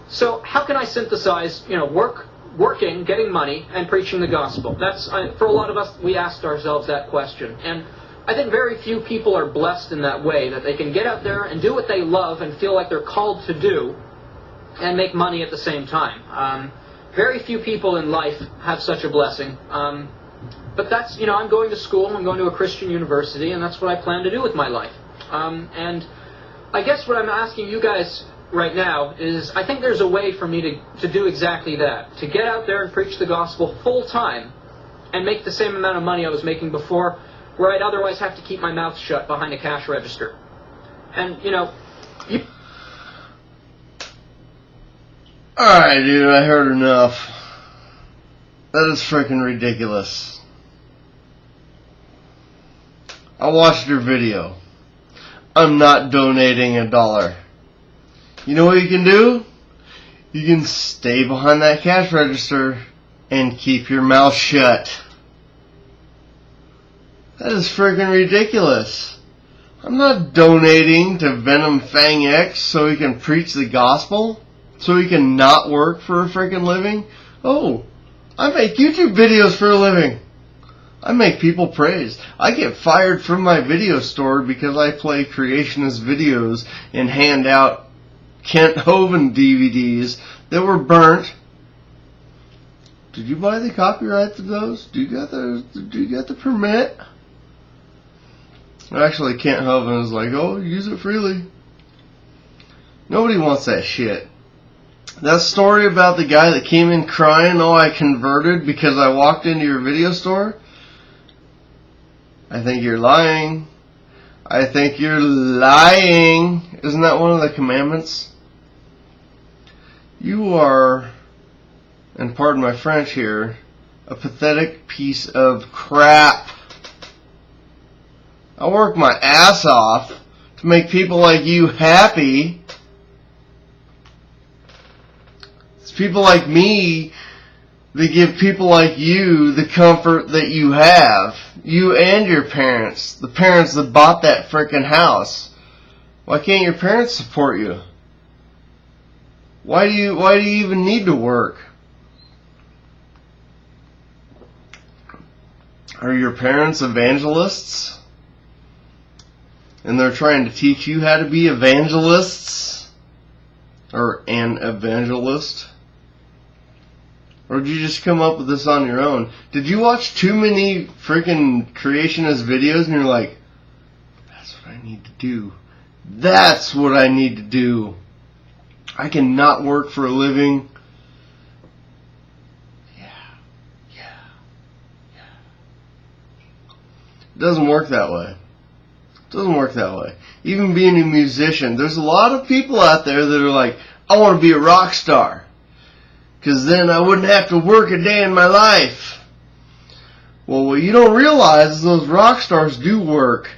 So how can I synthesize, working, getting money, and preaching the gospel? For a lot of us, we asked ourselves that question. And I think very few people are blessed in that way, that they can get out there and do what they love and feel like they're called to do and make money at the same time. Very few people in life have such a blessing. But that's, I'm going to school, I'm going to a Christian university, and that's what I plan to do with my life. And I guess what I'm asking you guys right now is, I think there's a way for me to do exactly that. To get out there and preach the gospel full time and make the same amount of money I was making before, where I'd otherwise have to keep my mouth shut behind a cash register. And, Alright, dude, I heard enough. That is freaking ridiculous. I watched your video. I'm not donating $1. You know what you can do? You can stay behind that cash register and keep your mouth shut. That is freaking ridiculous. I'm not donating to Venom Fang X so he can preach the gospel, so he can not work for a freaking living. Oh, I make YouTube videos for a living. I make people praise. I get fired from my video store because I play creationist videos and hand out Kent Hovind DVDs that were burnt. Did you buy the copyright to those? Do you got the permit? Actually, Kent Hovind is like, oh, use it freely. Nobody wants that shit. That story about the guy that came in crying, oh, I converted because I walked into your video store? I think you're lying. I think you're lying. Isn't that one of the commandments? You are, and pardon my French here, a pathetic piece of crap. I work my ass off to make people like you happy. It's people like me that give people like you the comfort that you have. You and your parents. The parents that bought that frickin' house. Why can't your parents support you? Why do you even need to work? Are your parents evangelists? And they're trying to teach you how to be evangelists? Or an evangelist? Or did you just come up with this on your own? Did you watch too many freaking creationist videos and you're like, that's what I need to do. That's what I need to do. I cannot work for a living. Yeah. It doesn't work that way. It doesn't work that way. Even being a musician, there's a lot of people out there that are like, I want to be a rock star. Because then I wouldn't have to work a day in my life. Well, what you don't realize is those rock stars do work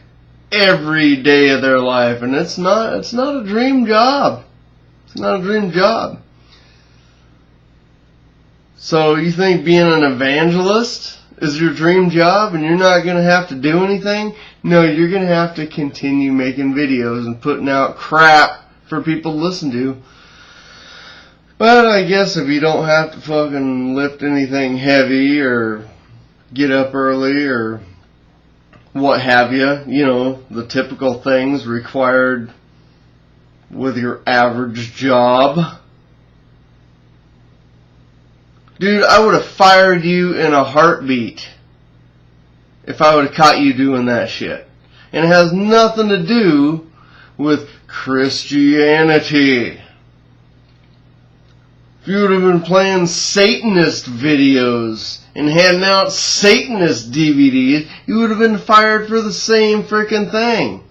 every day of their life. And it's not a dream job. It's not a dream job. So you think being an evangelist is your dream job and you're not going to have to do anything? No, you're going to have to continue making videos and putting out crap for people to listen to. But I guess if you don't have to fucking lift anything heavy or get up early or what have you, the typical things required with your average job. Dude, I would have fired you in a heartbeat if I would have caught you doing that shit. And it has nothing to do with Christianity. If you would have been playing Satanist videos and handing out Satanist DVDs, you would have been fired for the same frickin' thing.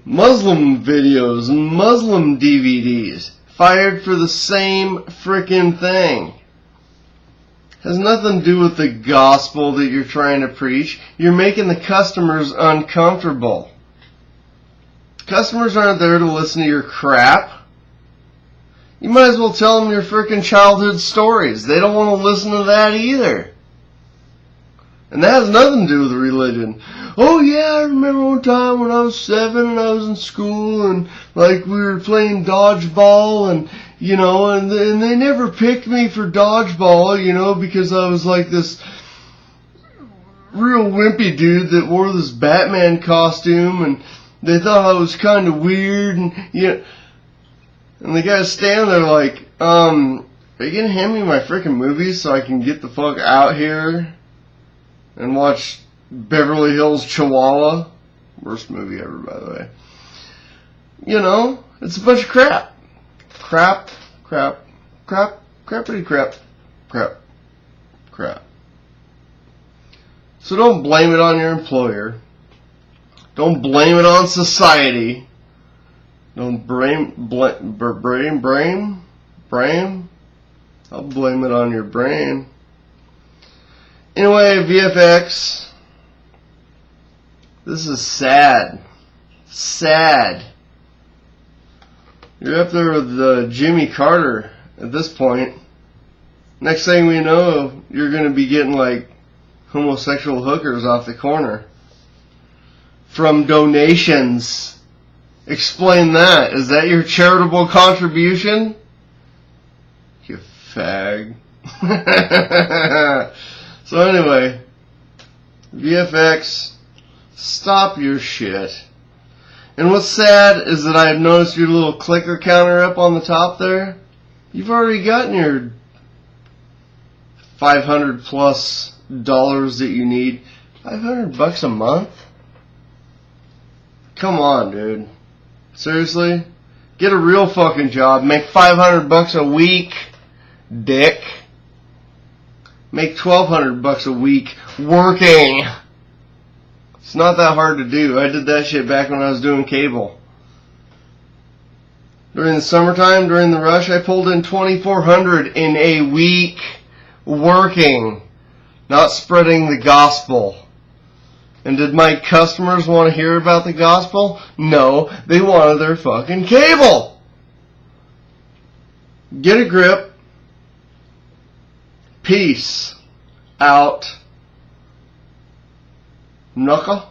Muslim videos and Muslim DVDs, fired for the same frickin' thing. Has nothing to do with the gospel that you're trying to preach. You're making the customers uncomfortable. Customers aren't there to listen to your crap. You might as well tell them your frickin' childhood stories. They don't want to listen to that either. And that has nothing to do with religion. Oh yeah, I remember one time when I was 7 and I was in school and like we were playing dodgeball and you know, and they never picked me for dodgeball, you know, because I was like this real wimpy dude that wore this Batman costume, and they thought I was kind of weird, and and the guy's standing there like, are you gonna hand me my freaking movies so I can get the fuck out here and watch Beverly Hills Chihuahua? Worst movie ever, by the way. You know, it's a bunch of crap. Crap. So don't blame it on your employer. Don't blame it on society. Don't blame. I'll blame it on your brain. Anyway, VFX. This is sad. Sad. You're up there with Jimmy Carter at this point. Next thing we know, you're going to be getting like homosexual hookers off the corner from donations. Explain that. Is that your charitable contribution? You fag. So anyway, VFX, stop your shit. And what's sad is that I've noticed your little clicker counter up on the top there. You've already gotten your $500 plus that you need. $500 a month? Come on, dude. Seriously? Get a real fucking job. Make $500 a week, dick. Make $1,200 a week working. It's not that hard to do. I did that shit back when I was doing cable. During the summertime, during the rush, I pulled in $2,400 in a week working, not spreading the gospel. And did my customers want to hear about the gospel? No, they wanted their fucking cable. Get a grip. Peace out. Knuckle.